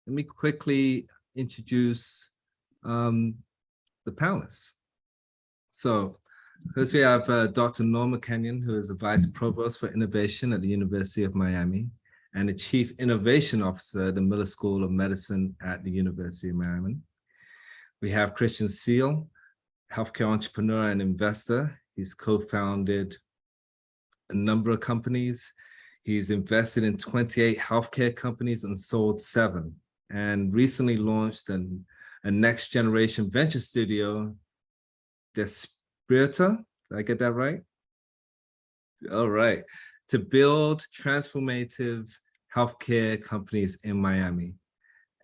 let me quickly introduce the panelists. So first we have Dr. Norma Kenyon, who is the Vice Provost for Innovation at the University of Miami and the Chief Innovation Officer at the Miller School of Medicine at the University of Miami. We have Christian Seale, healthcare entrepreneur and investor. He's co-founded a number of companies. He's invested in 28 healthcare companies and sold 7, and recently launched a next generation venture studio, Despierta. Did I get that right? All right. To build transformative healthcare companies in Miami.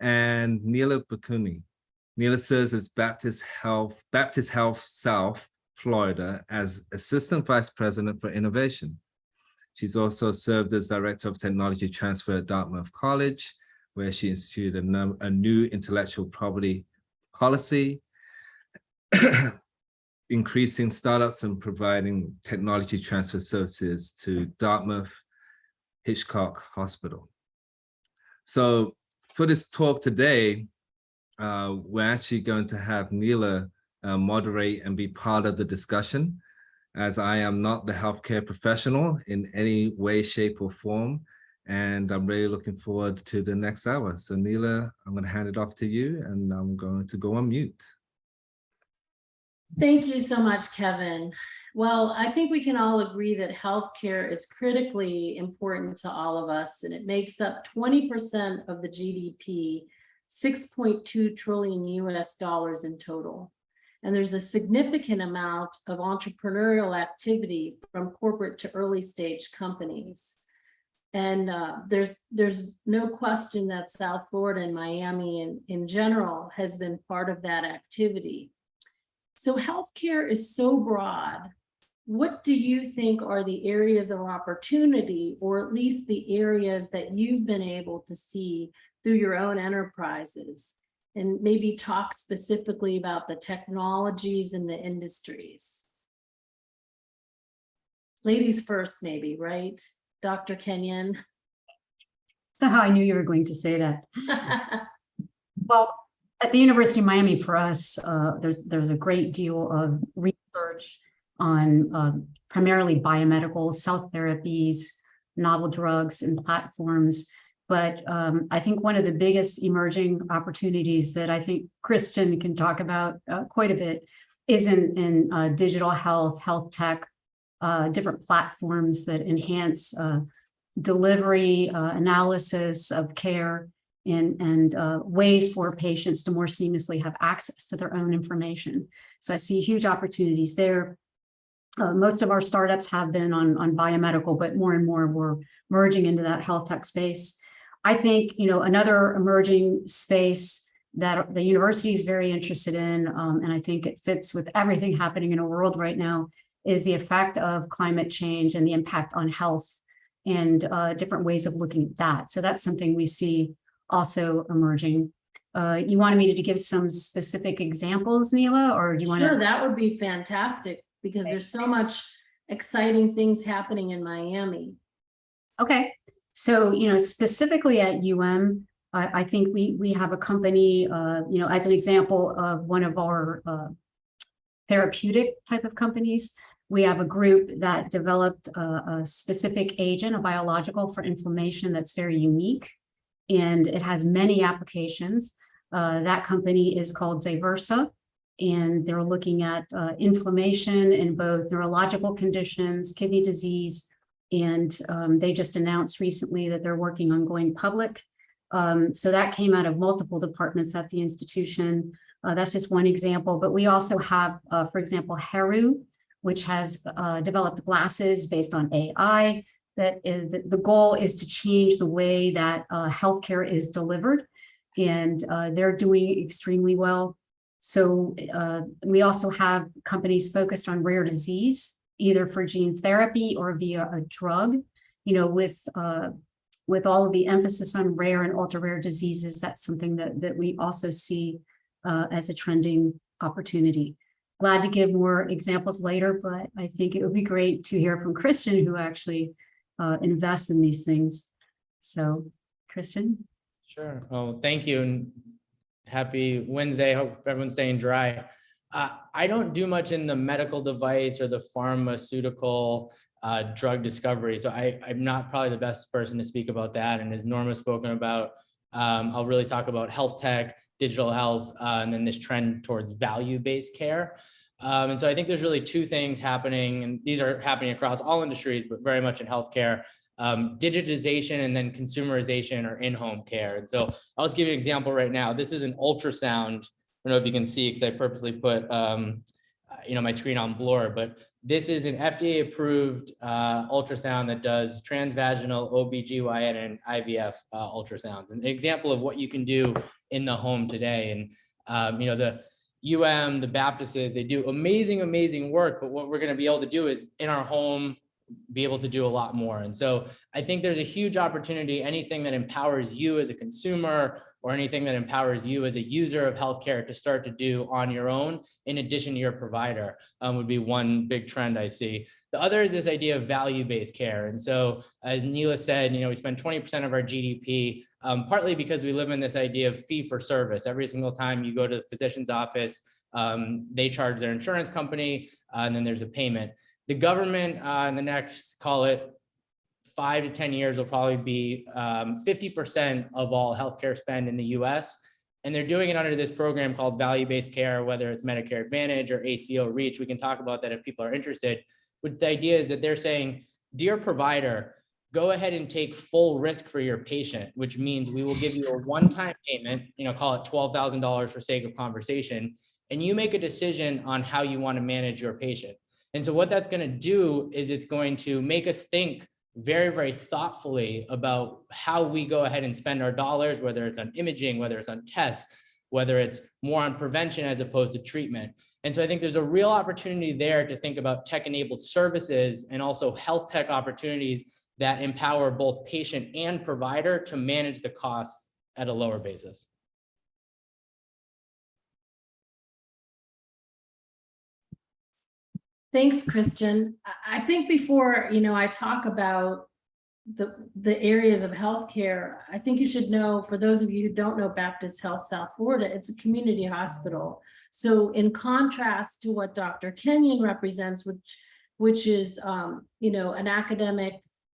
And Nila Bhakuni. Nila serves as Baptist Health South Florida as Assistant Vice President for Innovation. She's also served as Director of Technology Transfer at Dartmouth College, where she instituted a new intellectual property policy, increasing startups and providing technology transfer services to Dartmouth Hitchcock Hospital. So for this talk today, we're actually going to have Nila moderate and be part of the discussion, as I am not the healthcare professional in any way, shape, or form. And I'm really looking forward to the next hour. So Nila, I'm going to hand it off to you, and I'm going to go on mute. Thank you so much, Kevin. Well, I think we can all agree that healthcare is critically important to all of us, and it makes up 20% of the GDP, 6.2 trillion US dollars in total. And there's a significant amount of entrepreneurial activity from corporate to early stage companies. And there's no question that South Florida and Miami in general has been part of that activity. So healthcare is so broad. What do you think are the areas of opportunity, or at least the areas that you've been able to see through your own enterprises? And maybe talk specifically about the technologies and the industries. Ladies first, maybe, right? Dr. Kenyon. Somehow I knew you were going to say that. Well, at the University of Miami, for us, there's a great deal of research on primarily biomedical, cell therapies, novel drugs, and platforms. But I think one of the biggest emerging opportunities that I think Christian can talk about quite a bit is in digital health, health tech, different platforms that enhance delivery, analysis of care, and ways for patients to more seamlessly have access to their own information. So I see huge opportunities there. Most of our startups have been on biomedical, but more and more we're merging into that health tech space. I think, another emerging space that the university is very interested in, and I think it fits with everything happening in our world right now, is the effect of climate change and the impact on health, and different ways of looking at that. So that's something we see also emerging. You wanted me to give some specific examples, Nila, or do you want to? Sure, that would be fantastic, because there's so much exciting things happening in Miami. Okay. So, specifically at UM, I think we have a company, as an example of one of our therapeutic type of companies. We have a group that developed a specific agent, a biological for inflammation that's very unique, and it has many applications. That company is called Zayversa, and they're looking at inflammation in both neurological conditions, kidney disease, and they just announced recently that they're working on going public. So that came out of multiple departments at the institution. That's just one example, but we also have, for example, Heru, which has developed glasses based on AI. The goal is to change the way that healthcare is delivered, and they're doing extremely well. So we also have companies focused on rare disease, either for gene therapy or via a drug. With all of the emphasis on rare and ultra rare diseases, that's something that we also see as a trending opportunity. Glad to give more examples later, but I think it would be great to hear from Christian, who actually invests in these things. So, Christian? Sure. Oh, thank you. And happy Wednesday. Hope everyone's staying dry. I don't do much in the medical device or the pharmaceutical drug discovery. So I'm not probably the best person to speak about that. And as Norma spoken about, I'll really talk about health tech, digital health, and then this trend towards value-based care. And so I think there's really two things happening, and these are happening across all industries, but very much in healthcare. Digitization and then consumerization or in-home care. And so I'll just give you an example right now. This is an ultrasound. I don't know if you can see because I purposely put my screen on blur, but this is an FDA approved ultrasound that does transvaginal OBGYN and IVF ultrasounds. An example of what you can do in the home today. And the the Baptists, they do amazing work, but what we're going to be able to do is in our home, be able to do a lot more. And so I think there's a huge opportunity. Anything that empowers you as a consumer or anything that empowers you as a user of healthcare to start to do on your own, in addition to your provider, would be one big trend I see. The other is this idea of value-based care. And so as Nila said, we spend 20% of our GDP, partly because we live in this idea of fee for service. Every single time you go to the physician's office, they charge their insurance company, and then there's a payment. The government in the next, call it 5 to 10 years, will probably be 50% of all healthcare spend in the US. And they're doing it under this program called value-based care, whether it's Medicare Advantage or ACO REACH. We can talk about that if people are interested. But the idea is that they're saying, dear provider, go ahead and take full risk for your patient, which means we will give you a one-time payment, call it $12,000 for sake of conversation, and you make a decision on how you want to manage your patient. And so what that's going to do is it's going to make us think very, very thoughtfully about how we go ahead and spend our dollars, whether it's on imaging, whether it's on tests, whether it's more on prevention as opposed to treatment. And so I think there's a real opportunity there to think about tech-enabled services and also health tech opportunities that empower both patient and provider to manage the costs at a lower basis. Thanks, Christian. I think before, I talk about the areas of healthcare, I think you should know, for those of you who don't know Baptist Health South Florida, it's a community hospital. So in contrast to what Dr. Kenyon represents, which is, an academic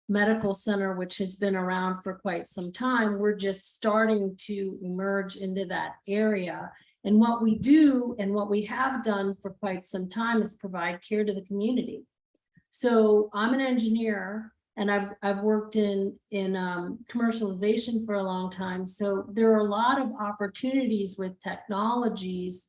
medical center, which has been around for quite some time, we're just starting to emerge into that area. And what we do and what we have done for quite some time is provide care to the community. So I'm an engineer and I've worked in commercialization for a long time. So there are a lot of opportunities with technologies.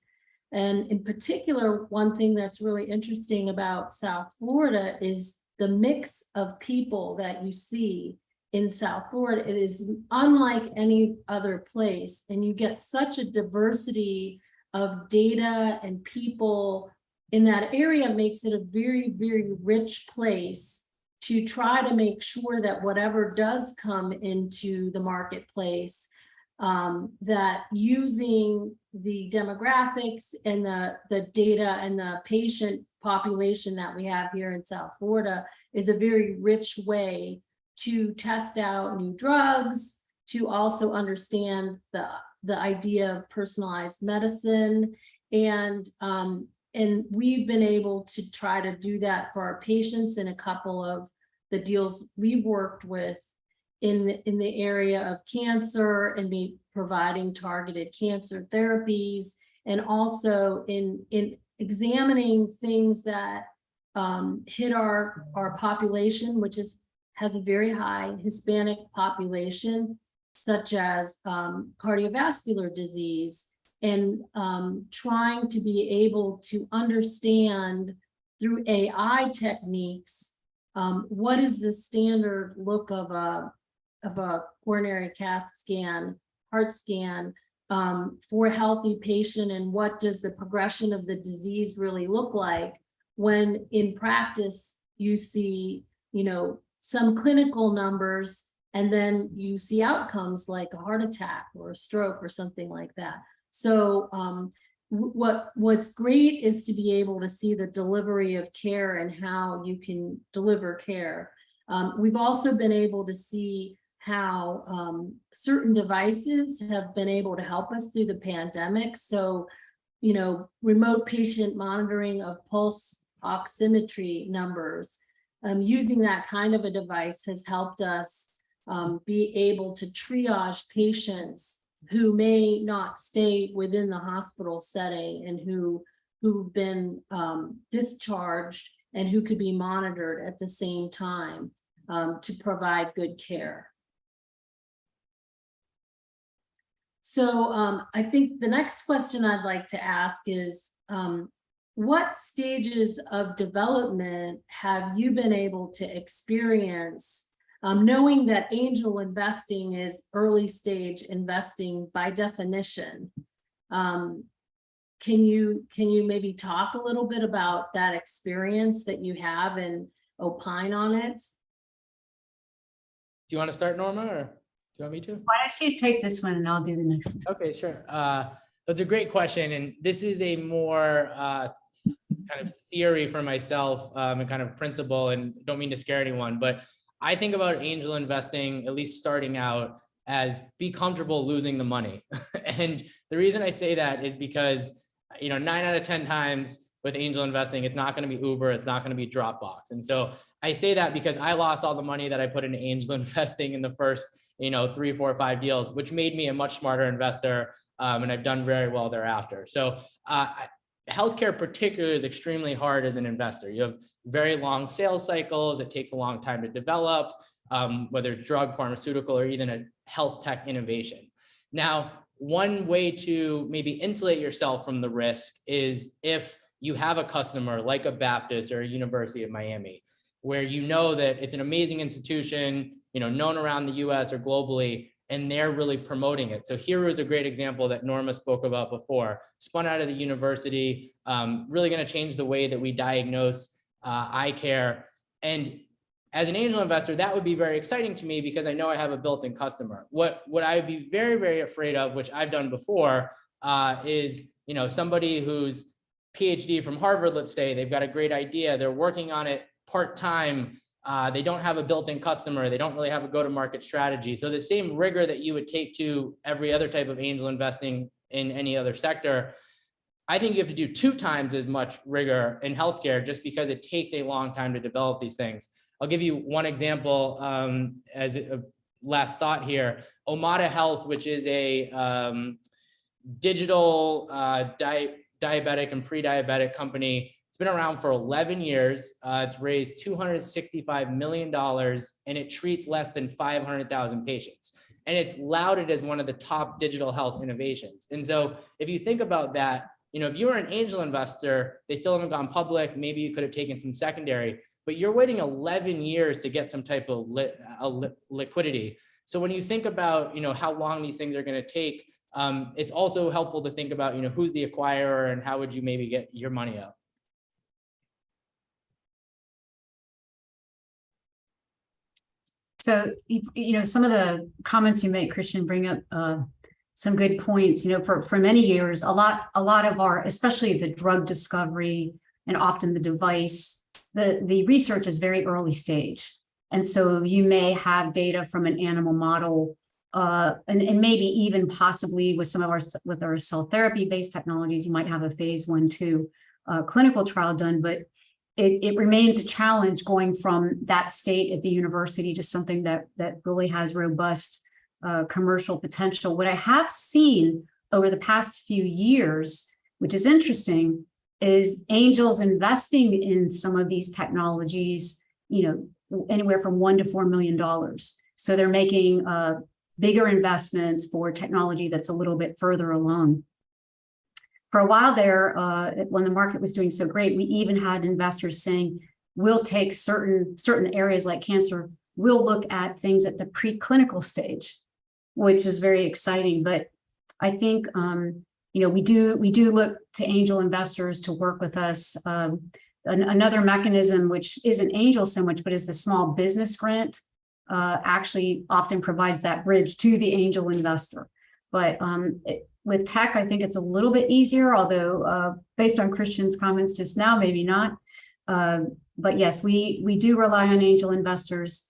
And in particular, one thing that's really interesting about South Florida is the mix of people that you see in South Florida. It is unlike any other place, and you get such a diversity of data and people in that area. Makes it a very, very rich place to try to make sure that whatever does come into the marketplace, that using the demographics and the data and the patient population that we have here in South Florida is a very rich way to test out new drugs, to also understand the idea of personalized medicine. And we've been able to try to do that for our patients in a couple of the deals we've worked with in the area of cancer, and providing targeted cancer therapies, and also in examining things that hit our population, which has a very high Hispanic population, such as cardiovascular disease, and trying to be able to understand through AI techniques what is the standard look of a coronary cath scan, heart scan, for a healthy patient, and what does the progression of the disease really look like when in practice you see, some clinical numbers, and then you see outcomes like a heart attack or a stroke or something like that. So what's great is to be able to see the delivery of care and how you can deliver care. We've also been able to see how certain devices have been able to help us through the pandemic. So, you know, remote patient monitoring of pulse oximetry numbers, using that kind of a device has helped us be able to triage patients who may not stay within the hospital setting and who've been discharged and who could be monitored at the same time to provide good care. So I think the next question I'd like to ask is, what stages of development have you been able to experience, knowing that angel investing is early stage investing by definition? Can you maybe talk a little bit about that experience that you have and opine on it? Do you want to start, Norma, or do you want me to? Why don't you take this one and I'll do the next one? Okay, sure. That's a great question. And this is a more kind of theory for myself and kind of principle, and don't mean to scare anyone, but I think about angel investing, at least starting out, as be comfortable losing the money. And the reason I say that is because, you know, 9 out of 10 times with angel investing, it's not going to be Uber, it's not going to be Dropbox. And so I say that because I lost all the money that I put into angel investing in the first, you know, 3, 4, 5 deals, which made me a much smarter investor. And I've done very well thereafter. So healthcare particularly is extremely hard as an investor. You have very long sales cycles. It takes a long time to develop, whether it's drug, pharmaceutical, or even a health tech innovation. Now, one way to maybe insulate yourself from the risk is if you have a customer like a Baptist or a University of Miami, where you know that it's an amazing institution, you know, known around the US or globally, and they're really promoting it. So Hero is a great example that Norma spoke about before, spun out of the university, really going to change the way that we diagnose eye care. And as an angel investor, that would be very exciting to me because I know I have a built-in customer. What I would be very, very afraid of, which I've done before, is, you know, somebody who's PhD from Harvard, let's say, they've got a great idea, they're working on it part-time, they don't have a built-in customer, they don't really have a go-to-market strategy. So the same rigor that you would take to every other type of angel investing in any other sector, I think you have to do 2 times as much rigor in healthcare just because it takes a long time to develop these things. I'll give you one example as a last thought here. Omada Health, which is a digital diabetic and pre-diabetic company. It's been around for 11 years. It's raised $265 million and it treats less than 500,000 patients. And it's lauded as one of the top digital health innovations. And so if you think about that, you know, if you were an angel investor, they still haven't gone public. Maybe you could have taken some secondary, but you're waiting 11 years to get some type of liquidity. So when you think about, you know, how long these things are going to take, it's also helpful to think about, you know, who's the acquirer and how would you maybe get your money out. So, you know, some of the comments you make, Christian, bring up some good points. You know, for many years, a lot of our, especially the drug discovery and often the device, the research is very early stage. And so you may have data from an animal model and maybe even possibly with our cell therapy based technologies, you might have a phase 1-2 clinical trial done, but it remains a challenge going from that state at the university to something that really has robust commercial potential. What I have seen over the past few years, which is interesting, is angels investing in some of these technologies, you know, anywhere from $1 to $4 million. So they're making bigger investments for technology that's a little bit further along. For a while there, when the market was doing so great, we even had investors saying, we'll take certain areas like cancer, we'll look at things at the preclinical stage, which is very exciting. But I think, you know, we do look to angel investors to work with us. Another mechanism, which isn't angel so much, but is the small business grant, actually often provides that bridge to the angel investor. But with tech, I think it's a little bit easier, although based on Christian's comments just now, maybe not. But yes, we do rely on angel investors.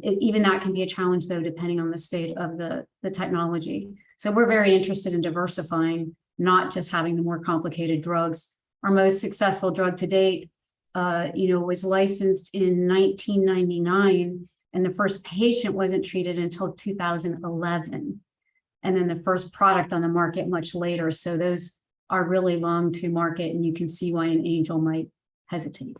Even that can be a challenge, though, depending on the state of the technology. So we're very interested in diversifying, not just having the more complicated drugs. Our most successful drug to date, was licensed in 1999, and the first patient wasn't treated until 2011. And then the first product on the market much later. So those are really long to market, and you can see why an angel might hesitate.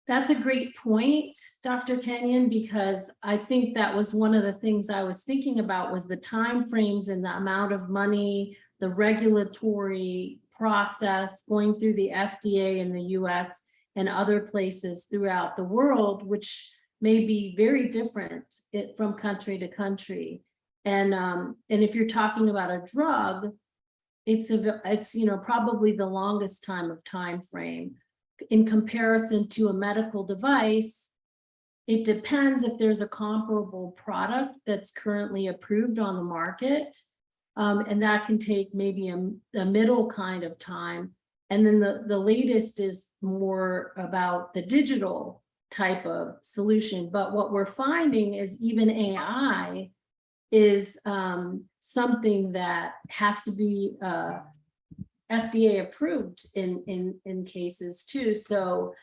That's a great point, Dr. Kenyon, because I think that was one of the things I was thinking about was the timeframes and the amount of money, the regulatory process going through the FDA in the US and other places throughout the world, which may be very different from country to country. And if you're talking about a drug, it's probably the longest time frame. In comparison to a medical device, it depends if there's a comparable product that's currently approved on the market. And that can take maybe a middle kind of time. And then the latest is more about the digital type of solution. But what we're finding is even AI is something that has to be FDA approved in cases too. So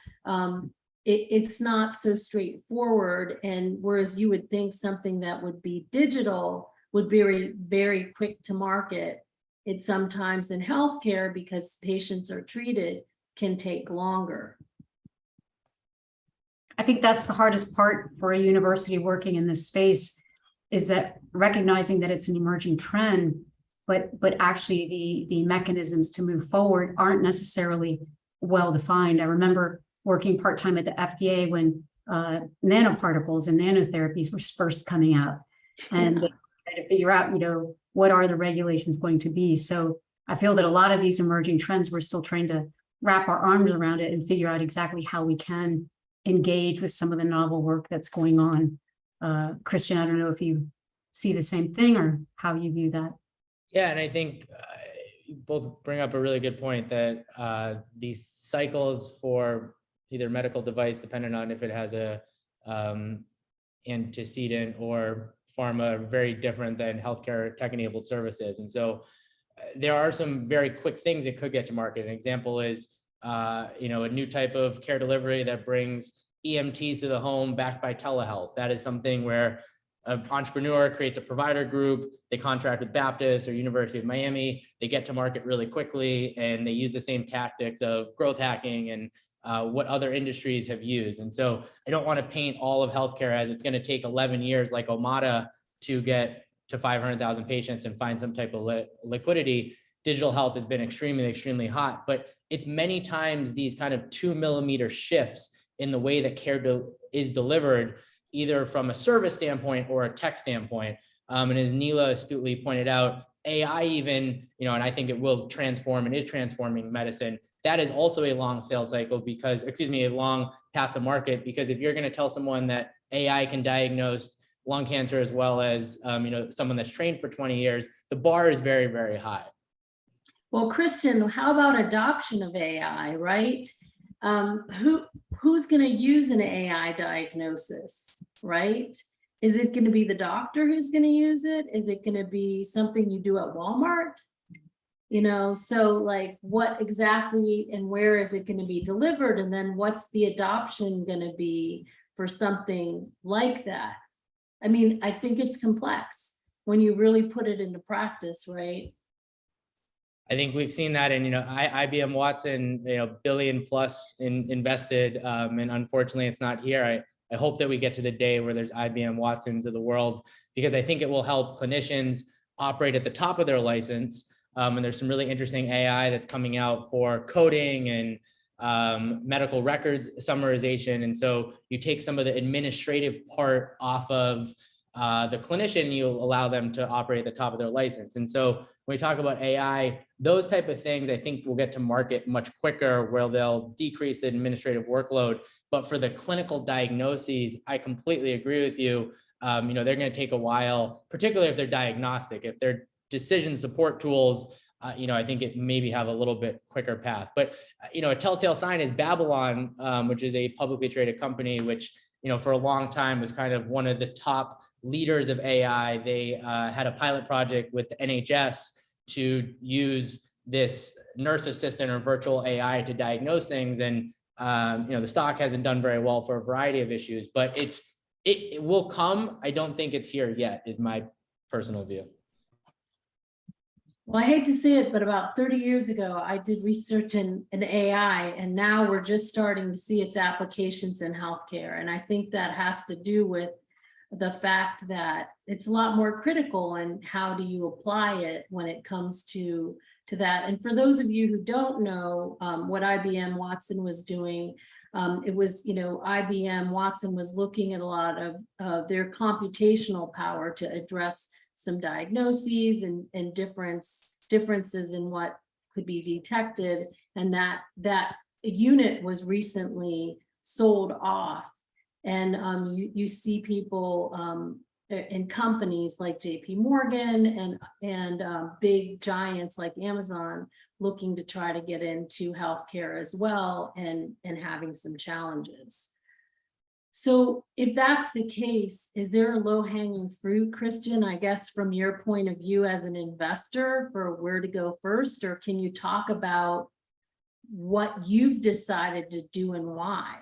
it's not so straightforward. And whereas you would think something that would be digital would be very, very quick to market, it sometimes in healthcare, because patients are treated, can take longer. I think that's the hardest part for a university working in this space, is that recognizing that it's an emerging trend, but actually the mechanisms to move forward aren't necessarily well defined. I remember working part-time at the FDA when nanoparticles and nanotherapies were first coming out, and they tried to figure out, what are the regulations going to be. So I feel that a lot of these emerging trends, we're still trying to wrap our arms around it and figure out exactly how we can engage with some of the novel work that's going on. Christian, I don't know if you see the same thing or how you view that. Yeah, and I think you both bring up a really good point that these cycles for either medical device, depending on if it has a antecedent or pharma, are very different than healthcare tech-enabled services. And so there are some very quick things that could get to market. An example is a new type of care delivery that brings EMTs to the home backed by telehealth. That is something where an entrepreneur creates a provider group, they contract with Baptist or University of Miami, they get to market really quickly, and they use the same tactics of growth hacking and what other industries have used. And so I don't want to paint all of healthcare as it's going to take 11 years like Omada to get to 500,000 patients and find some type of liquidity. Digital health has been extremely hot, but it's many times these kind of 2mm shifts in the way that care is delivered, either from a service standpoint or a tech standpoint. And as Nila astutely pointed out, AI even, and I think it will transform and is transforming medicine. That is also a long sales cycle a long path to market, because if you're going to tell someone that AI can diagnose lung cancer as well as, someone that's trained for 20 years, the bar is very, very high. Well, Christian, how about adoption of AI, right? Who's going to use an AI diagnosis, right? Is it going to be the doctor who's going to use it? Is it going to be something you do at Walmart? So like what exactly and where is it going to be delivered? And then what's the adoption going to be for something like that? I mean, I think it's complex when you really put it into practice, right? I think we've seen that in, IBM Watson, billion plus invested, and unfortunately it's not here. I hope that we get to the day where there's IBM Watsons of the world, because I think it will help clinicians operate at the top of their license. And there's some really interesting AI that's coming out for coding and medical records summarization. And so you take some of the administrative part off of the clinician, you allow them to operate at the top of their license. And so when we talk about AI, those type of things, I think will get to market much quicker, where they'll decrease the administrative workload. But for the clinical diagnoses, I completely agree with you. They're going to take a while, particularly if they're diagnostic. If they're decision support tools, I think it maybe have a little bit quicker path. But, a telltale sign is Babylon, which is a publicly traded company, which for a long time was kind of one of the top leaders of AI. They had a pilot project with the NHS to use this nurse assistant or virtual AI to diagnose things. And, the stock hasn't done very well for a variety of issues, but it will come. I don't think it's here yet, is my personal view. Well, I hate to say it, but about 30 years ago, I did research in AI, and now we're just starting to see its applications in healthcare. And I think that has to do with the fact that it's a lot more critical, and how do you apply it when it comes to that. And for those of you who don't know what IBM Watson was doing, it was, IBM Watson was looking at a lot of their computational power to address some diagnoses and differences in what could be detected. And that unit was recently sold off. And you see people in companies like JP Morgan and big giants like Amazon looking to try to get into healthcare as well, and having some challenges. So if that's the case, is there a low-hanging fruit, Christian, I guess, from your point of view as an investor, for where to go first? Or can you talk about what you've decided to do and why?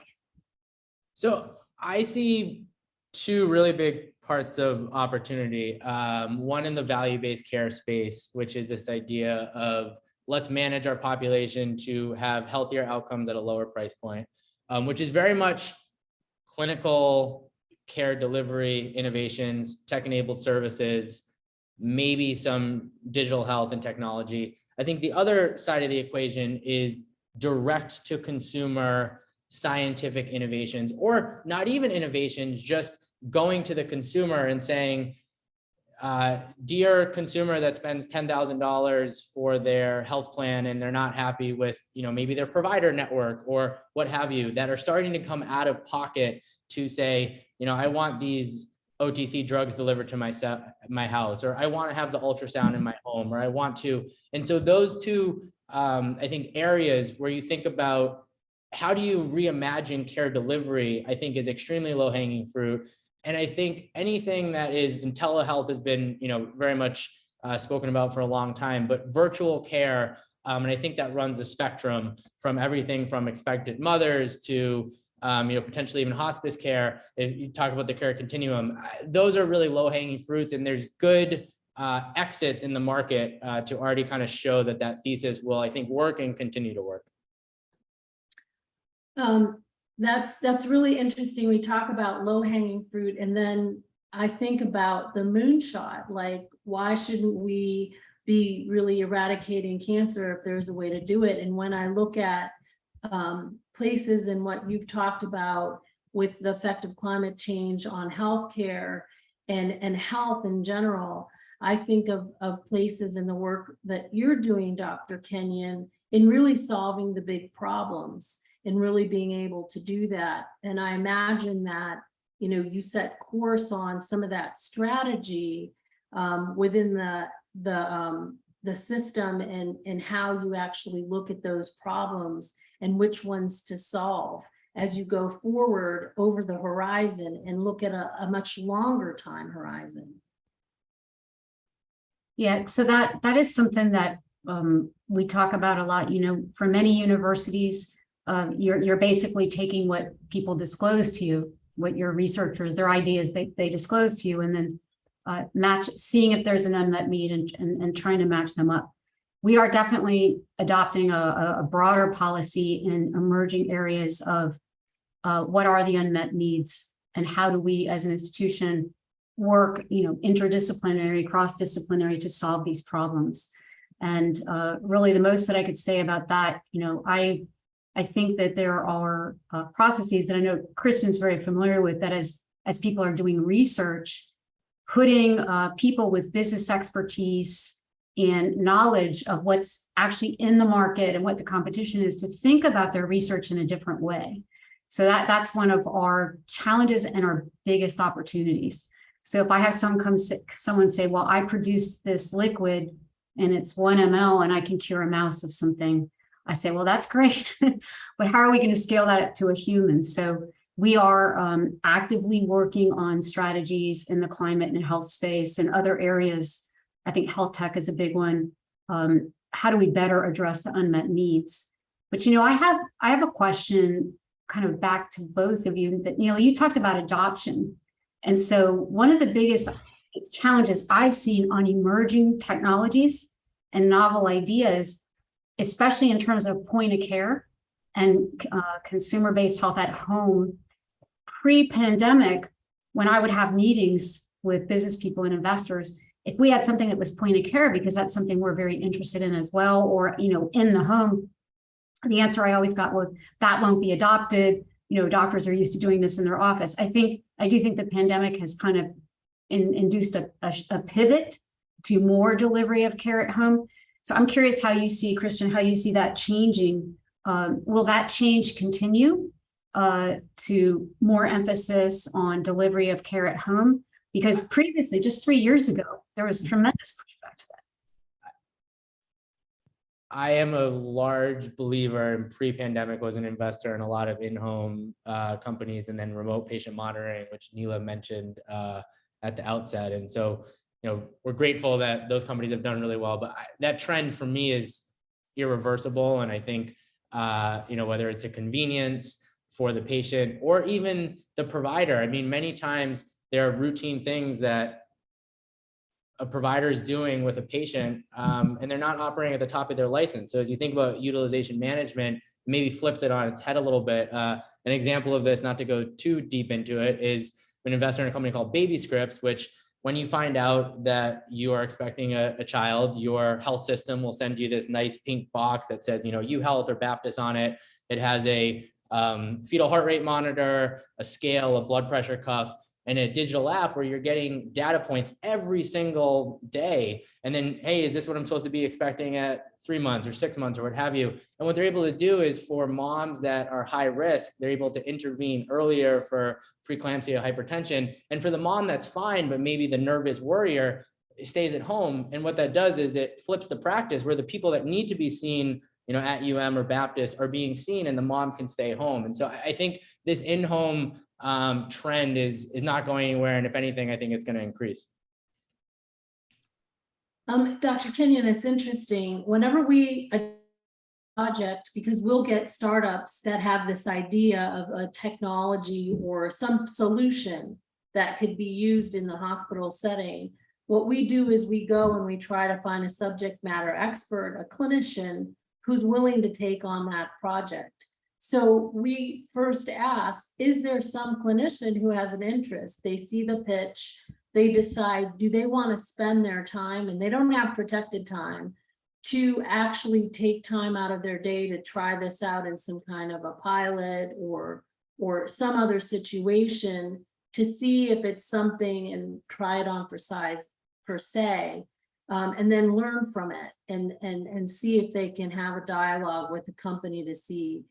So I see two really big parts of opportunity. One in the value-based care space, which is this idea of let's manage our population to have healthier outcomes at a lower price point, which is very much clinical care delivery innovations, tech-enabled services, maybe some digital health and technology. I think the other side of the equation is direct to consumer scientific innovations, or not even innovations, just going to the consumer and saying, dear consumer that spends $10,000 for their health plan and they're not happy with, maybe their provider network or what have you, that are starting to come out of pocket to say, I want these OTC drugs delivered to my house, or I want to have the ultrasound in my home, or I want to. And so those two, I think, areas where you think about how do you reimagine care delivery, I think is extremely low hanging fruit. And I think anything that is in telehealth has been, very much spoken about for a long time, but virtual care, and I think that runs a spectrum from everything from expectant mothers to, potentially even hospice care. If you talk about the care continuum, those are really low hanging fruits, and there's good exits in the market to already kind of show that thesis will, I think, work and continue to work. That's really interesting. We talk about low-hanging fruit, and then I think about the moonshot, like, why shouldn't we be really eradicating cancer if there's a way to do it? And when I look at places and what you've talked about with the effect of climate change on healthcare and health in general, I think of places in the work that you're doing, Dr. Kenyon, in really solving the big problems and really being able to do that. And I imagine that, you set course on some of that strategy within the system, and how you actually look at those problems and which ones to solve as you go forward over the horizon and look at a much longer time horizon. Yeah, so that is something that we talk about a lot. For many universities, you're basically taking what people disclose to you, what your researchers, their ideas they disclose to you, and then seeing if there's an unmet need and trying to match them up. We are definitely adopting a broader policy in emerging areas of what are the unmet needs, and how do we as an institution work, interdisciplinary, cross-disciplinary to solve these problems. And really the most that I could say about that, I think that there are processes that I know Christian's very familiar with, that as people are doing research, putting people with business expertise and knowledge of what's actually in the market and what the competition is, to think about their research in a different way. So that's one of our challenges and our biggest opportunities. So if I have someone say, well, I produced this liquid and it's 1 ml and I can cure a mouse of something, I say, well, that's great, but how are we going to scale that up to a human? So We are actively working on strategies in the climate and health space and other areas. I think health tech is a big one. How do we better address the unmet needs? But, I have a question kind of back to both of you. That Nila, you talked about adoption. And so one of the biggest challenges I've seen on emerging technologies and novel ideas, especially in terms of point of care and consumer-based health at home, pre-pandemic, when I would have meetings with business people and investors, if we had something that was point of care, because that's something we're very interested in as well, or, in the home, the answer I always got was that won't be adopted. Doctors are used to doing this in their office. I do think the pandemic has kind of induced a pivot to more delivery of care at home. So I'm curious how you see, Christian, how you see that changing. Will that change continue to more emphasis on delivery of care at home? Because previously, just 3 years ago, there was tremendous pushback to that. I am a large believer in pre-pandemic, was an investor in a lot of in-home companies, and then remote patient monitoring, which Nila mentioned at the outset. And so, we're grateful that those companies have done really well, but that trend for me is irreversible. And I think, whether it's a convenience for the patient or even the provider, I mean, many times there are routine things that a provider is doing with a patient, and they're not operating at the top of their license. So as you think about utilization management, maybe flips it on its head a little bit. An example of this, not to go too deep into it, is an investor in a company called Baby Scripts, which when you find out that you are expecting a child, your health system will send you this nice pink box that says, UHealth or Baptist on it. It has a fetal heart rate monitor, a scale, a blood pressure cuff, and a digital app where you're getting data points every single day. And then, hey, is this what I'm supposed to be expecting at 3 months or 6 months or what have you? And what they're able to do is, for moms that are high risk, they're able to intervene earlier for preeclampsia, hypertension. And for the mom that's fine, but maybe the nervous worrier stays at home. And what that does is it flips the practice where the people that need to be seen, at UM or Baptist are being seen, and the mom can stay home. And so I think this in-home trend is not going anywhere. And if anything, I think it's going to increase. Dr. Kenyon, it's interesting. Whenever we project, because we'll get startups that have this idea of a technology or some solution that could be used in the hospital setting, what we do is we go and we try to find a subject matter expert, a clinician who's willing to take on that project. So we first ask, is there some clinician who has an interest? They see the pitch, they decide, do they want to spend their time, and they don't have protected time, to actually take time out of their day to try this out in some kind of a pilot or some other situation to see if it's something, and try it on for size per se, and then learn from it and see if they can have a dialogue with the company to see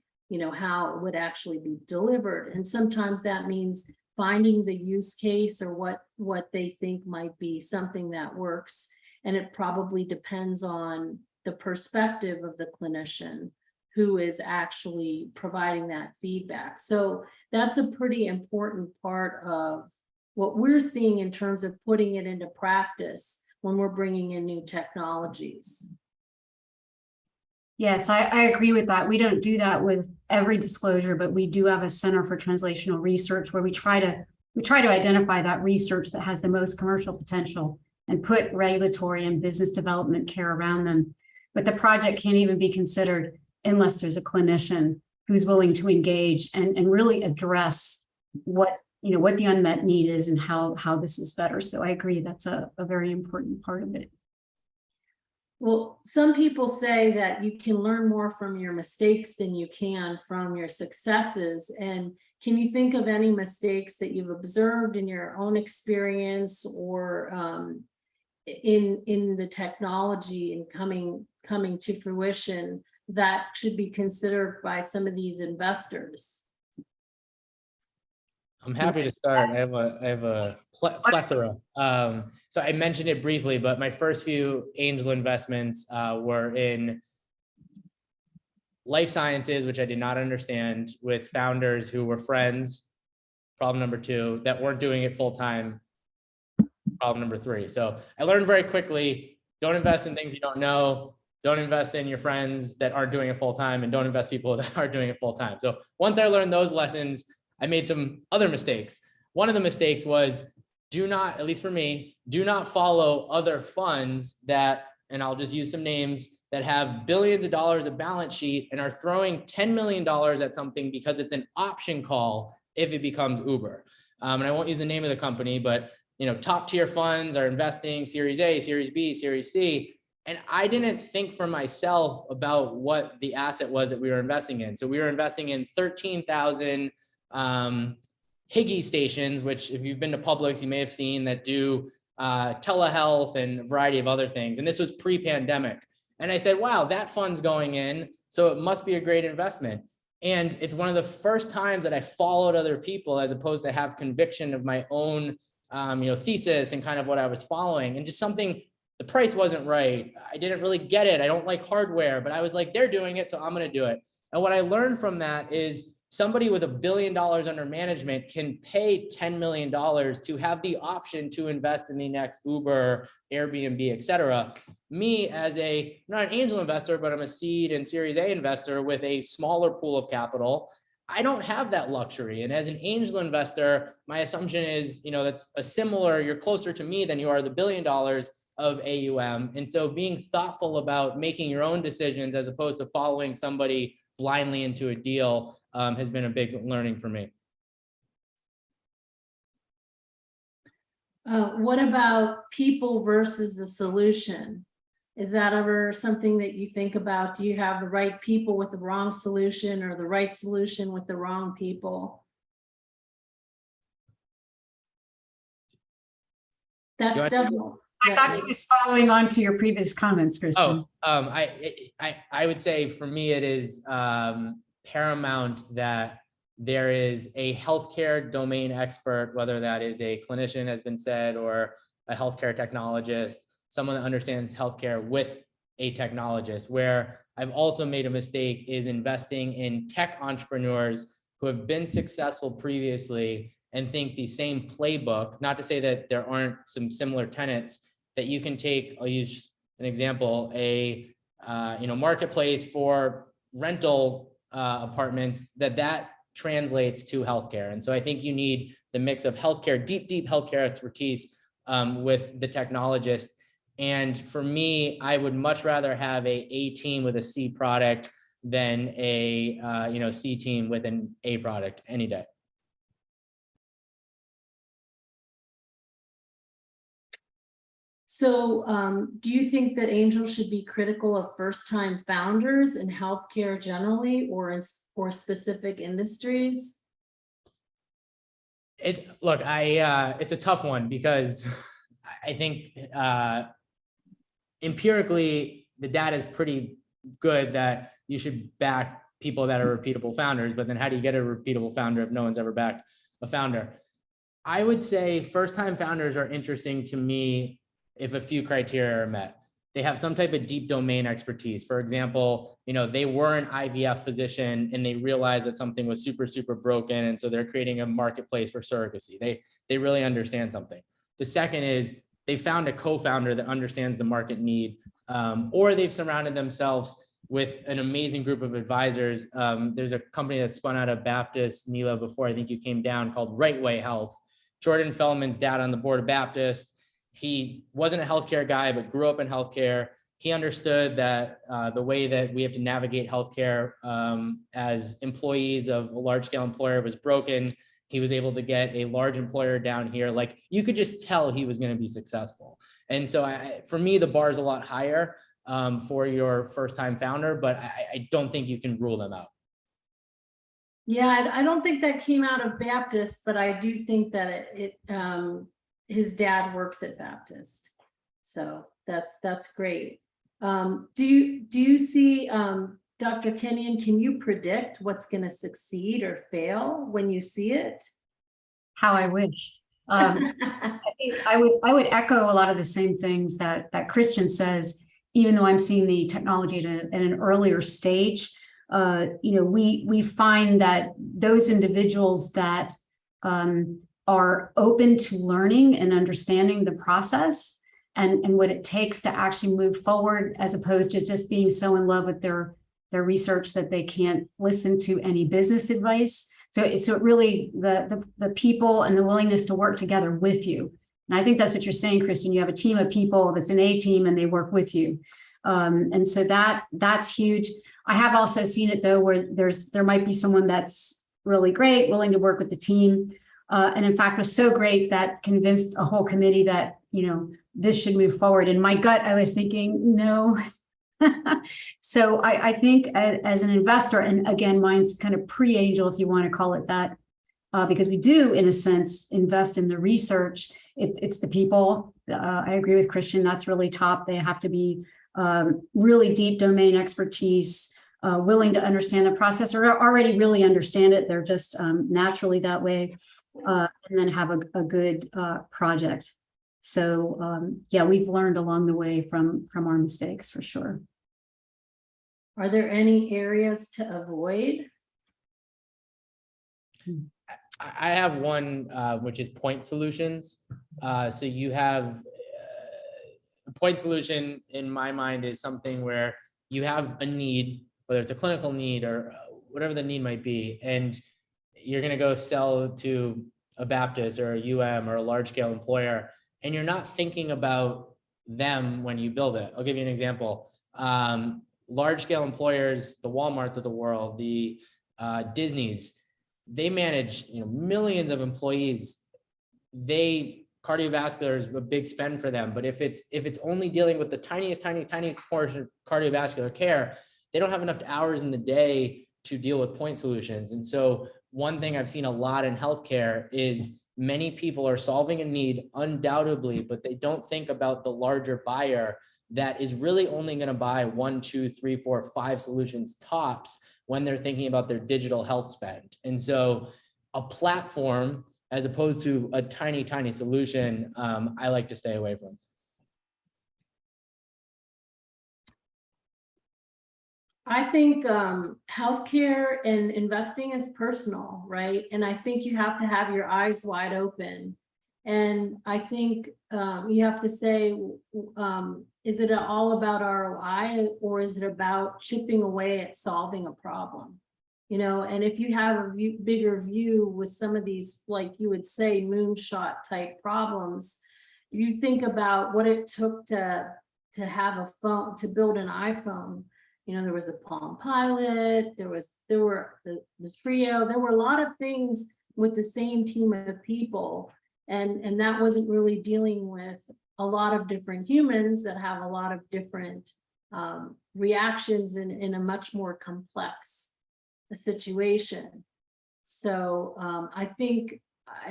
how it would actually be delivered. And sometimes that means finding the use case or what they think might be something that works. And it probably depends on the perspective of the clinician who is actually providing that feedback. So that's a pretty important part of what we're seeing in terms of putting it into practice when we're bringing in new technologies. Yes, I agree with that. We don't do that with every disclosure, but we do have a Center for Translational Research where we try to identify that research that has the most commercial potential and put regulatory and business development care around them. But the project can't even be considered unless there's a clinician who's willing to engage and really address what the unmet need is and how this is better. So I agree, that's a very important part of it. Well, some people say that you can learn more from your mistakes than you can from your successes. And can you think of any mistakes that you've observed in your own experience or in the technology and coming to fruition that should be considered by some of these investors? I'm happy to start. I have a plethora. So I mentioned it briefly, but my first few angel investments were in life sciences, which I did not understand, with founders who were friends Problem number 2, that weren't doing it full time. Problem number 3. So I learned very quickly, don't invest in things you don't know. Don't invest in your friends that aren't doing it full time, and don't invest people that are doing it full time. So once I learned those lessons, I made some other mistakes. One of the mistakes was do not, at least for me, do not follow other funds that, and I'll just use some names, that have billions of dollars of balance sheet and are throwing $10 million at something because it's an option call if it becomes Uber. And I won't use the name of the company, but top tier funds are investing Series A, Series B, Series C. And I didn't think for myself about what the asset was that we were investing in. So we were investing in 13,000 Higgy stations, which if you've been to Publix, you may have seen, that do telehealth and a variety of other things. And this was pre-pandemic. And I said, wow, that fund's going in, so it must be a great investment. And it's one of the first times that I followed other people as opposed to have conviction of my own thesis and kind of what I was following, and just something, the price wasn't right. I didn't really get it. I don't like hardware, but I was like, they're doing it, so I'm going to do it. And what I learned from that is somebody with $1 billion under management can pay $10 million to have the option to invest in the next Uber, Airbnb, et cetera. Me as not an angel investor, but I'm a seed and Series A investor with a smaller pool of capital, I don't have that luxury. And as an angel investor, my assumption is, that's a similar, you're closer to me than you are the $1 billion of AUM. And so being thoughtful about making your own decisions as opposed to following somebody blindly into a deal has been a big learning for me. What about people versus the solution? Is that ever something that you think about? Do you have the right people with the wrong solution, or the right solution with the wrong people? That's definitely. I thought she was following on to your previous comments, Christian. I would say for me, it is paramount that there is a healthcare domain expert, whether that is a clinician, has been said, or a healthcare technologist, someone that understands healthcare with a technologist. Where I've also made a mistake is investing in tech entrepreneurs who have been successful previously and think the same playbook, not to say that there aren't some similar tenets that you can take. I'll use an example, a marketplace for rental apartments, that translates to healthcare. And so I think you need the mix of healthcare, deep healthcare expertise with the technologist. And for me, I would much rather have a team with a C product than a C team with an A product any day. So do you think that angels should be critical of first-time founders in healthcare generally, or in specific industries? It's a tough one, because I think empirically the data is pretty good that you should back people that are repeatable founders, but then how do you get a repeatable founder if no one's ever backed a founder? I would say first-time founders are interesting to me if a few criteria are met. They have some type of deep domain expertise. For example, they were an IVF physician and they realized that something was super broken, and so they're creating a marketplace for surrogacy. They really understand something. The second is they found a co-founder that understands the market need, or they've surrounded themselves with an amazing group of advisors. There's a company that spun out of Baptist, Nila, before I think you came down, called Right Way Health. Jordan Feldman's dad on the board of Baptist. He wasn't a healthcare guy, but grew up in healthcare. He understood that the way that we have to navigate healthcare as employees of a large-scale employer was broken. He was able to get a large employer down here. Like, you could just tell he was going to be successful. And so for me, the bar is a lot higher for your first-time founder, but I don't think you can rule them out. Yeah, I don't think that came out of Baptist, but I do think that his dad works at Baptist, so that's great. Do you see, Dr. Kenyon, can you predict what's going to succeed or fail when you see it? How I wish. I would echo a lot of the same things that Christian says. Even though I'm seeing the technology at an earlier stage, we find that those individuals that are open to learning and understanding the process and what it takes to actually move forward, as opposed to just being so in love with their research that they can't listen to any business advice. So it really, the people and the willingness to work together with you. And I think that's what you're saying, Kristen. You have a team of people that's an A team and they work with you. And so that's huge. I have also seen it though, where there might be someone that's really great, willing to work with the team. And in fact, was so great that convinced a whole committee that, this should move forward. In my gut, I was thinking, no. So I think as an investor, and again, mine's kind of pre-angel, if you want to call it that, because we do, in a sense, invest in the research. It's the people. I agree with Christian. That's really top. They have to be really deep domain expertise, willing to understand the process, or already really understand it. They're just naturally that way, and then have a good project. So yeah, we've learned along the way from our mistakes for sure. Are there any areas to avoid? I have one, which is point solutions. So you have a point solution in my mind is something where you have a need, whether it's a clinical need or whatever the need might be, and you're going to go sell to a Baptist or a UM or a large scale employer, and you're not thinking about them when you build it. I'll give you an example. Large scale employers, the Walmarts of the world, the Disneys, they manage millions of employees. Cardiovascular is a big spend for them, but if it's only dealing with the tiniest portion of cardiovascular care, they don't have enough hours in the day to deal with point solutions. And so one thing I've seen a lot in healthcare is many people are solving a need undoubtedly, but they don't think about the larger buyer that is really only going to buy 1, 2, 3, 4, 5 solutions tops when they're thinking about their digital health spend. And so a platform, as opposed to a tiny solution, I like to stay away from. I think healthcare and investing is personal, right? And I think you have to have your eyes wide open. And I think you have to say, is it all about ROI, or is it about chipping away at solving a problem? And if you have a bigger view with some of these, like you would say, moonshot type problems, you think about what it took to have a phone, to build an iPhone. There was the Palm Pilot, there were the Trio, there were a lot of things with the same team of people. And that wasn't really dealing with a lot of different humans that have a lot of different reactions in a much more complex situation. So I think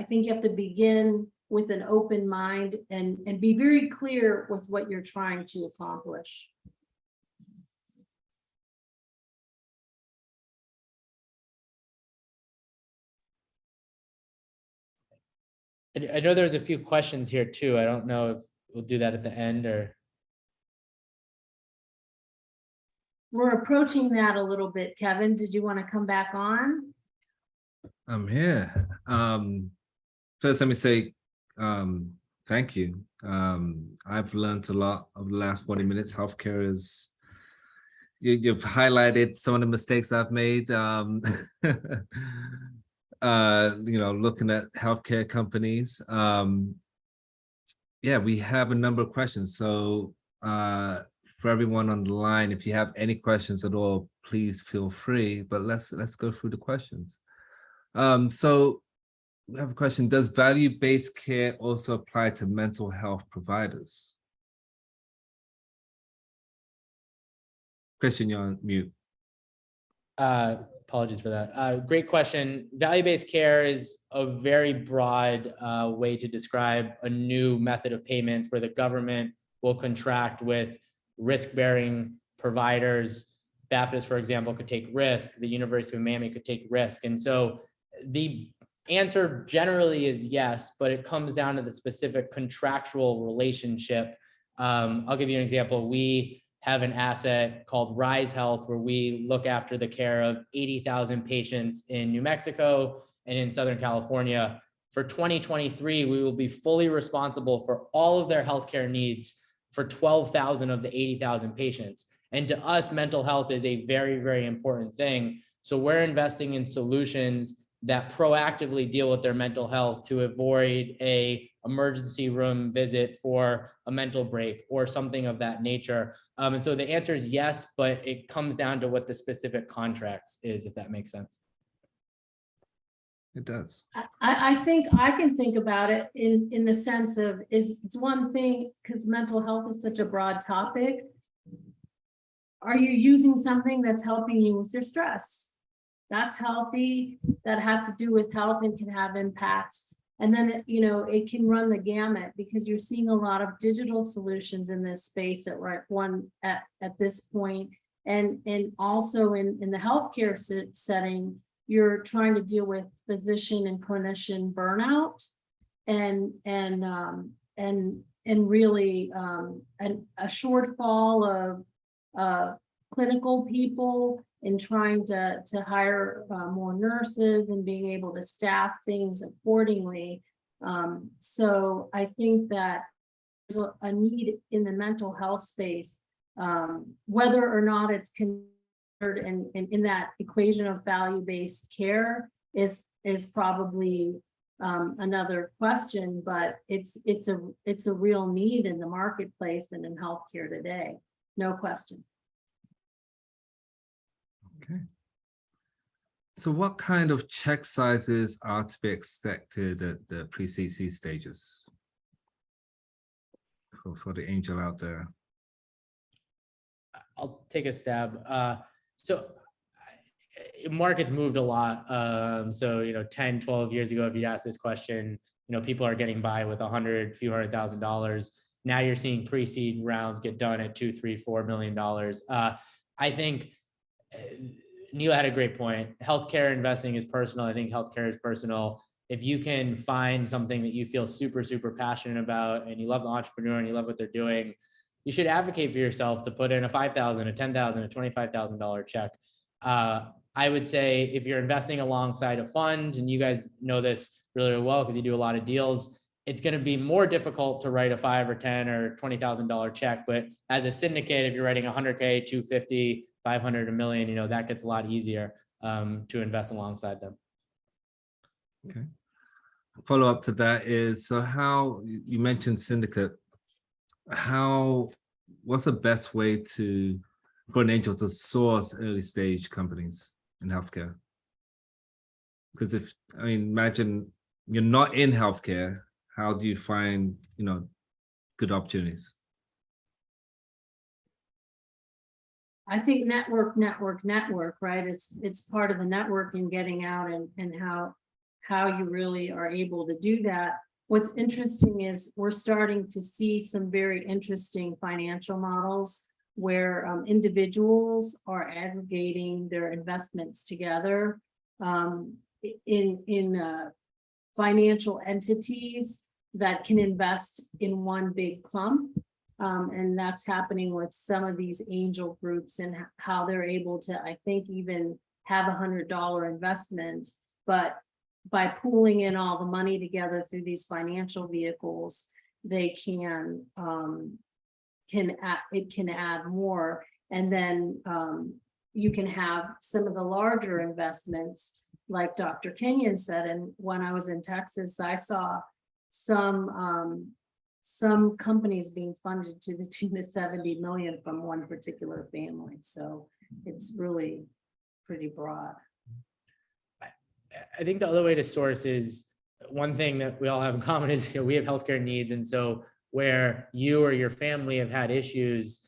you have to begin with an open mind and be very clear with what you're trying to accomplish. I know there's a few questions here too. I don't know if we'll do that at the end or. We're approaching that a little bit. Kevin, did you want to come back on? I'm here. First, let me say thank you. I've learned a lot over the last 40 minutes. Healthcare is, you've highlighted some of the mistakes I've made. Looking at healthcare companies. Yeah, we have a number of questions. So for everyone on the line, if you have any questions at all, please feel free. But let's go through the questions. So we have a question: does value-based care also apply to mental health providers? Christian, you're on mute. Apologies for that. Great question. Value-based care is a very broad way to describe a new method of payments where the government will contract with risk-bearing providers. Baptist, for example, could take risk. The University of Miami could take risk. And so the answer generally is yes, but it comes down to the specific contractual relationship. I'll give you an example. We have an asset called Rise Health, where we look after the care of 80,000 patients in New Mexico. and in Southern California. For 2023, we will be fully responsible for all of their healthcare needs for 12,000 of the 80,000 patients. And to us, mental health is a very, very important thing. So we're investing in solutions that proactively deal with their mental health to avoid a emergency room visit for a mental break or something of that nature. And so the answer is yes, but it comes down to what the specific contracts is, if that makes sense. It does. I think I can think about it in the sense of it's one thing, because mental health is such a broad topic. Are you using something that's helping you with your stress? That's healthy. That has to do with health and can have impact. And then, you know, it can run the gamut because you're seeing a lot of digital solutions in this space at this point. And also in the healthcare setting, you're trying to deal with physician and clinician burnout and really a shortfall of clinical people in trying to hire more nurses and being able to staff things accordingly. So I think that there's a need in the mental health space, whether or not it's considered in that equation of value-based care is probably another question, but it's a real need in the marketplace and in healthcare today, no question. Okay. So what kind of check sizes are to be expected at the pre-CC stages for the angel out there? I'll take a stab. So market's moved a lot. So, 10, 12 years ago, if you asked this question, people are getting by with a few $100,000. Now you're seeing pre-seed rounds get done at $2, $3, $4 million. I think Nila had a great point. Healthcare investing is personal. I think healthcare is personal. If you can find something that you feel super, super passionate about and you love the entrepreneur and you love what they're doing, you should advocate for yourself to put in a $5,000, a $10,000, a $25,000 check. I would say if you're investing alongside a fund, and you guys know this really well because you do a lot of deals, it's going to be more difficult to write a $5 or $10 or $20,000 check. But as a syndicate, if you're writing 100K, 250, 500, $1 million, that gets a lot easier to invest alongside them. Okay. Follow up to that is, so how you mentioned syndicate, what's the best way for an angel to source early stage companies in healthcare? Because imagine you're not in healthcare, how do you find, good opportunities? I think network, right? It's part of the network and getting out and how you really are able to do that. What's interesting is we're starting to see some very interesting financial models where individuals are aggregating their investments together in financial entities that can invest in one big clump. And that's happening with some of these angel groups and how they're able to, I think, even have $100 investment, but by pooling in all the money together through these financial vehicles, they can add more. And then you can have some of the larger investments, like Dr. Kenyon said. And when I was in Texas, I saw some companies being funded to the tune of 70 million from one particular family. So it's really pretty broad. I think the other way to source is, one thing that we all have in common is we have healthcare needs. And so where you or your family have had issues,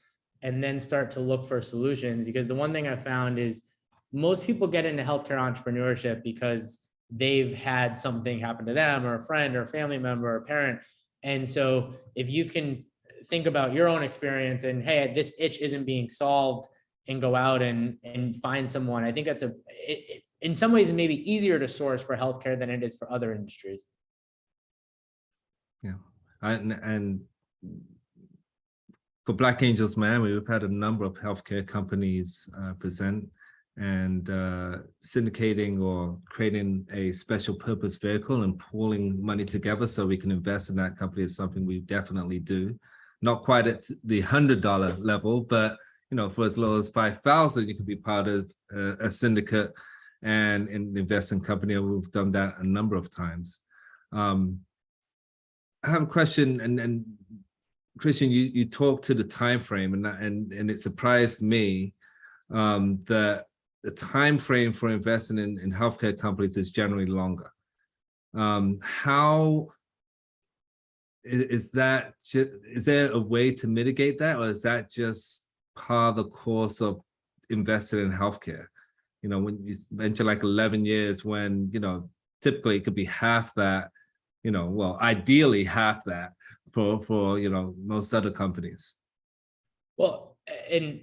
and then start to look for solutions, because the one thing I found is most people get into healthcare entrepreneurship because they've had something happen to them, or a friend or a family member or a parent. And so if you can think about your own experience and, hey, this itch isn't being solved, and go out and find someone, I think that's in some ways it may be easier to source for healthcare than it is for other industries. Yeah, and for Black Angels Miami, we've had a number of healthcare companies present, and syndicating or creating a special purpose vehicle and pooling money together so we can invest in that company is something we definitely do. Not quite at the $100 level, but for as low as 5,000, you can be part of a syndicate and invest in company. We've done that a number of times. I have a question, and Christian, you talked to the time frame, and it surprised me that the time frame for investing in healthcare companies is generally longer. How is that? Is there a way to mitigate that, or is that just part of the course of investing in healthcare? When you mention like 11 years, when typically it could be half that. Well, ideally half that for most other companies. Well, and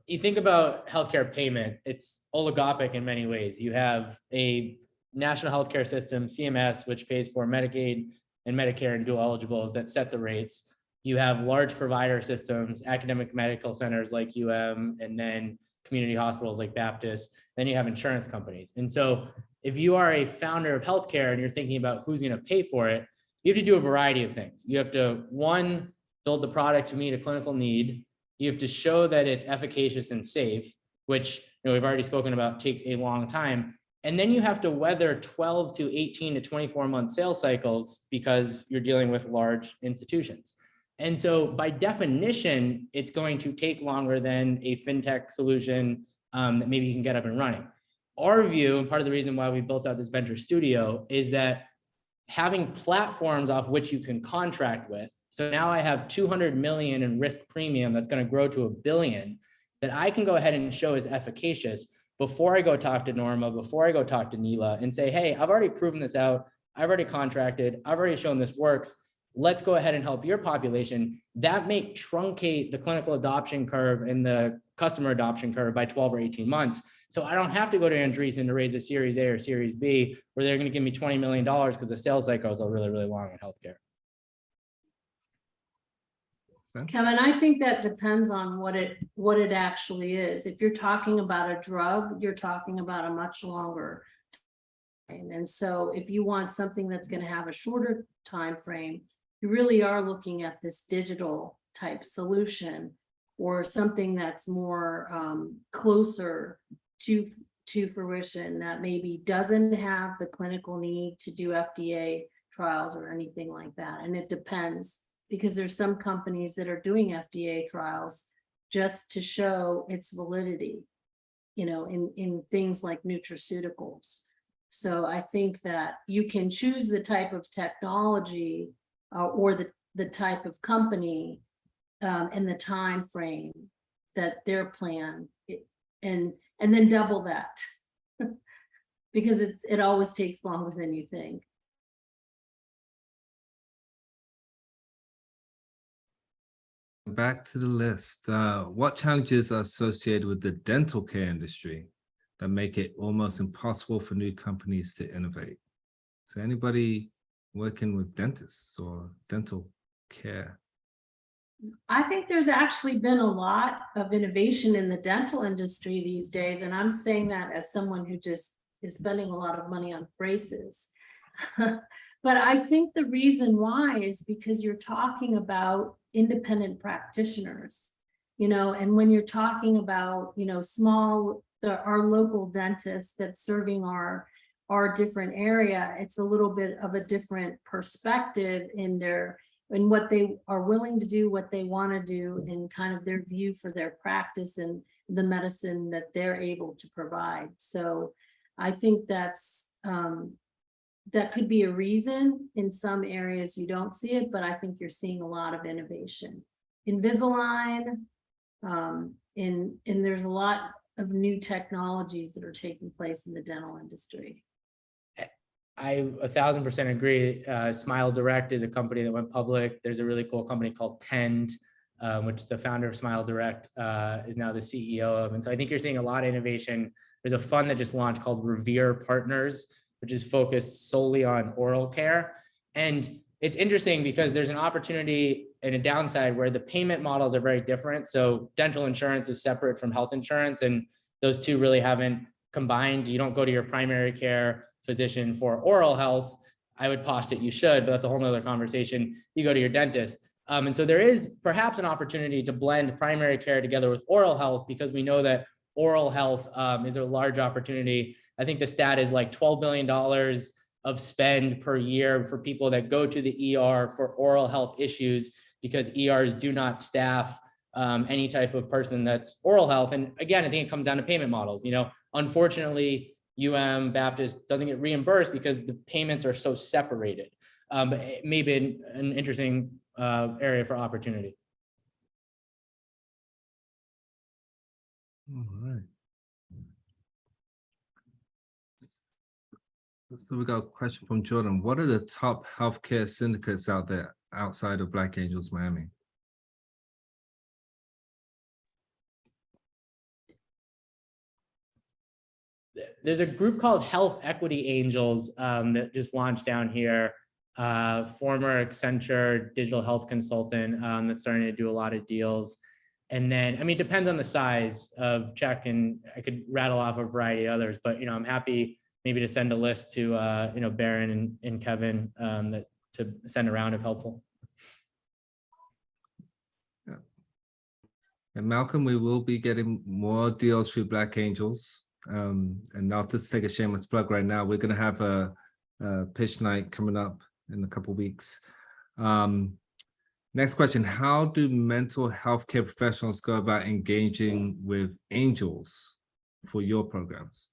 you think about healthcare payment, it's oligopic in many ways. You have a national healthcare system, CMS, which pays for Medicaid and Medicare and dual eligibles that set the rates. You have large provider systems, academic medical centers like UM, and then community hospitals like Baptist. Then you have insurance companies. And so if you are a founder of healthcare and you're thinking about who's going to pay for it, you have to do a variety of things. You have to, one, build the product to meet a clinical need. You have to show that it's efficacious and safe, which we've already spoken about takes a long time. And then you have to weather 12 to 18 to 24 month sales cycles because you're dealing with large institutions. And so by definition, it's going to take longer than a fintech solution that maybe you can get up and running. Our view, and part of the reason why we built out this venture studio, is that having platforms off which you can contract with. So now I have 200 million in risk premium that's going to grow to $1 billion that I can go ahead and show is efficacious before I go talk to Norma, before I go talk to Nila and say, hey, I've already proven this out. I've already contracted. I've already shown this works. Let's go ahead and help your population. That may truncate the clinical adoption curve and the customer adoption curve by 12 or 18 months. So I don't have to go to Andreessen to raise a Series A or Series B where they're going to give me $20 million because the sales cycles are really, really long in healthcare. Kevin, I think that depends on what it actually is. If you're talking about a drug, you're talking about a much longer time. And so if you want something that's going to have a shorter time frame, you really are looking at this digital type solution or something that's more closer to fruition, that maybe doesn't have the clinical need to do FDA trials or anything like that. And it depends, because there's some companies that are doing FDA trials just to show its validity, in things like nutraceuticals. So I think that you can choose the type of technology or the type of company and the time frame that their plan, and then double that because it always takes longer than you think. Back to the list. What challenges are associated with the dental care industry that make it almost impossible for new companies to innovate? So anybody working with dentists or dental care? I think there's actually been a lot of innovation in the dental industry these days. And I'm saying that as someone who just is spending a lot of money on braces. But I think the reason why is because you're talking about independent practitioners, and when you're talking about, our local dentists that's serving our different area, it's a little bit of a different perspective in what they are willing to do, what they want to do, and kind of their view for their practice and the medicine that they're able to provide. So I think that's that could be a reason. In some areas you don't see it, but I think you're seeing a lot of innovation. Invisalign, and there's a lot of new technologies that are taking place in the dental industry. I 1000% agree. Smile Direct is a company that went public. There's a really cool company called Tend, which the founder of Smile Direct is now the CEO of. And so I think you're seeing a lot of innovation. There's a fund that just launched called Revere Partners, which is focused solely on oral care. And it's interesting because there's an opportunity and a downside where the payment models are very different. So dental insurance is separate from health insurance. And those two really haven't combined. You don't go to your primary care physician for oral health. I would posit you should, but that's a whole nother conversation. You go to your dentist. And so there is perhaps an opportunity to blend primary care together with oral health, because we know that oral health is a large opportunity. I think the stat is like $12 billion of spend per year for people that go to the ER for oral health issues, because ERs do not staff any type of person that's oral health. And again, I think it comes down to payment models. Unfortunately, Baptist doesn't get reimbursed because the payments are so separated. But it may be an interesting area for opportunity. All right. So we got a question from Jordan. What are the top healthcare syndicates out there outside of Black Angels Miami? There's a group called Health Equity Angels that just launched down here. Former Accenture digital health consultant that's starting to do a lot of deals. And then, it depends on the size of check, and I could rattle off a variety of others, but, I'm happy maybe to send a list to, Baron and Kevin to send around if helpful. Yeah. And Malcolm, we will be getting more deals through Black Angels. And I'll just take a shameless plug right now. We're going to have a pitch night coming up in a couple of weeks. Next question, how do mental health care professionals go about engaging with angels for your programs?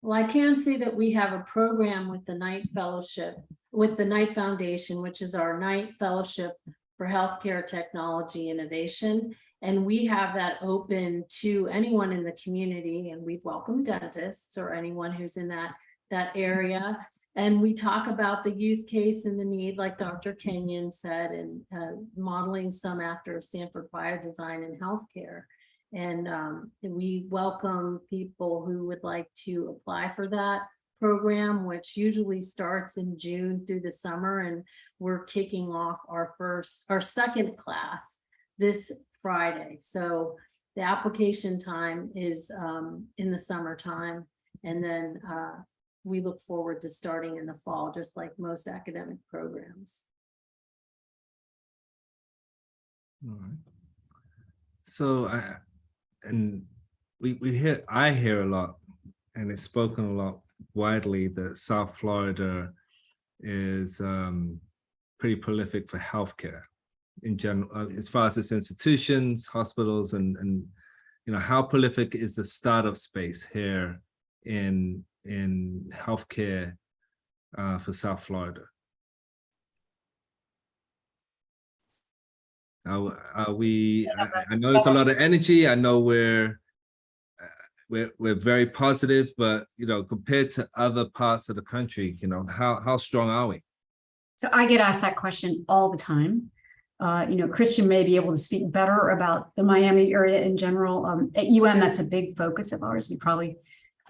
Well, I can say that we have a program with the Knight Fellowship, with the Knight Foundation, which is our Knight Fellowship for Healthcare Technology Innovation. And we have that open to anyone in the community, and we welcome dentists or anyone who's in that area. And we talk about the use case and the need, like Dr. Kenyon said, and modeling some after Stanford Biodesign in healthcare. And we welcome people who would like to apply for that program, which usually starts in June through the summer. And we're kicking off our second class this Friday. So the application time is in the summertime. And then we look forward to starting in the fall, just like most academic programs. All right. So I hear a lot, and it's spoken a lot widely, that South Florida is pretty prolific for healthcare in general, as far as its institutions, hospitals, and how prolific is the startup space here in healthcare for South Florida? Are we? I know there's a lot of energy. I know we're very positive, but compared to other parts of the country, how strong are we? So I get asked that question all the time. Christian may be able to speak better about the Miami area in general. At UM, that's a big focus of ours.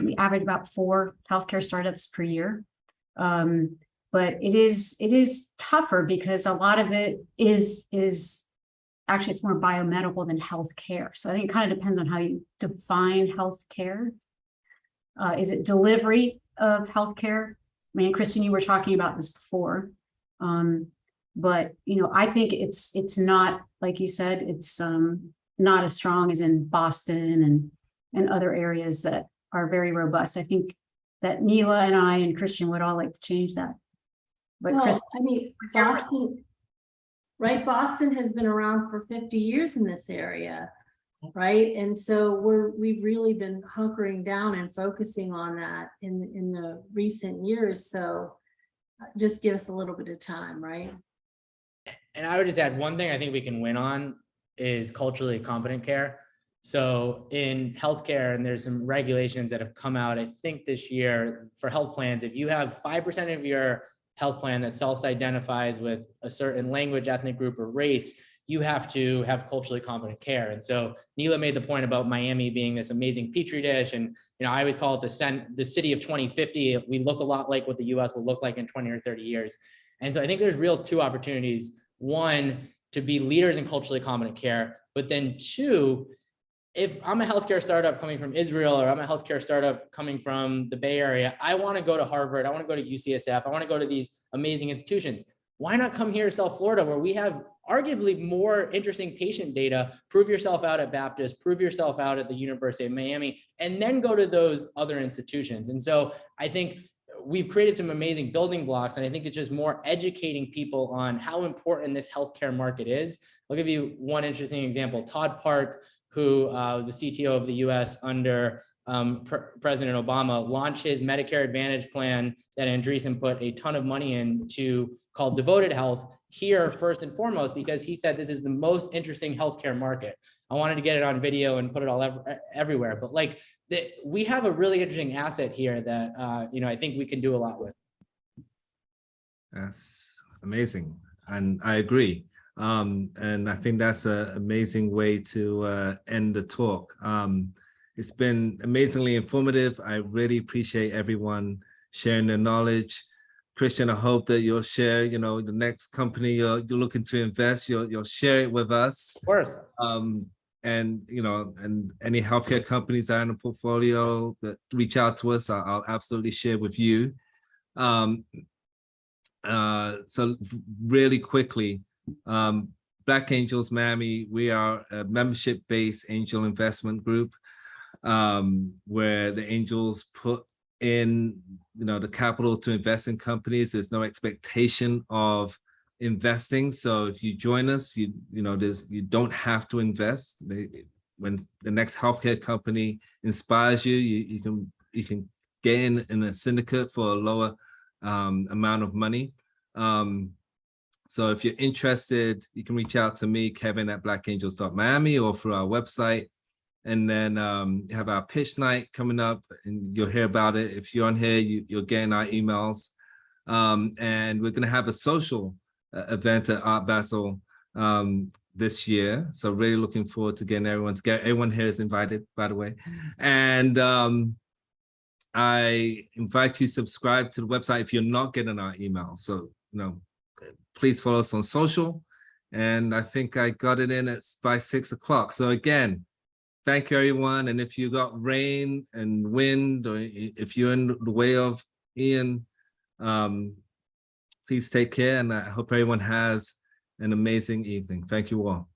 We average about 4 healthcare startups per year. But it is tougher because a lot of it is actually, it's more biomedical than healthcare. So I think it kind of depends on how you define healthcare. Is it delivery of healthcare? Christian, you were talking about this before. But I think it's not, like you said, it's not as strong as in Boston and other areas that are very robust. I think that Nila and I and Christian would all like to change that. But well, Christian, Boston, right? Boston has been around for 50 years in this area, right? And so we've really been hunkering down and focusing on that in the recent years. So just give us a little bit of time, right? And I would just add one thing I think we can win on is culturally competent care. So in healthcare, and there's some regulations that have come out, I think this year for health plans, if you have 5% of your health plan that self-identifies with a certain language, ethnic group, or race, you have to have culturally competent care. And so Nila made the point about Miami being this amazing petri dish. And, I always call it the city of 2050. We look a lot like what the US will look like in 20 or 30 years. And so I think there's two opportunities. One, to be leaders in culturally competent care. But then two, if I'm a healthcare startup coming from Israel, or I'm a healthcare startup coming from the Bay Area, I want to go to Harvard, I want to go to UCSF, I want to go to these amazing institutions. Why not come here to South Florida, where we have arguably more interesting patient data? Prove yourself out at Baptist, prove yourself out at the University of Miami, and then go to those other institutions. And so I think we've created some amazing building blocks, and I think it's just more educating people on how important this healthcare market is. I'll give you one interesting example. Todd Park, who was the CTO of the US under President Obama, launched his Medicare Advantage plan that Andreessen put a ton of money into, called Devoted Health, here first and foremost, because he said this is the most interesting healthcare market. I wanted to get it on video and put it all everywhere, but like we have a really interesting asset here that I think we can do a lot with. That's amazing, and I agree. And I think that's an amazing way to end the talk. It's been amazingly informative. I really appreciate everyone sharing their knowledge. Christian, I hope that you'll share, the next company you're looking to invest, you'll share it with us. Of course. And any healthcare companies that are in the portfolio that reach out to us, I'll absolutely share with you. So really quickly, Black Angels Miami, we are a membership-based angel investment group, where the angels put in the capital to invest in companies. There's no expectation of investing. So if you join us, you don't have to invest. When the next healthcare company inspires you, you can get in a syndicate for a lower amount of money. So if you're interested, you can reach out to me, Kevin at BlackAngelsTALK or through our website. And then you have our pitch night coming up, and you'll hear about it. If you're on here, you'll get in our emails. And we're going to have a social event at Art Basel this year. So really looking forward to getting everyone together. Everyone here is invited, by the way. And I invite you to subscribe to the website if you're not getting our emails. So, please follow us on social. And I think I got it in by 6 o'clock. So again, thank you, everyone. And if you got rain and wind, or if you're in the way of Ian, please take care. And I hope everyone has an amazing evening. Thank you all.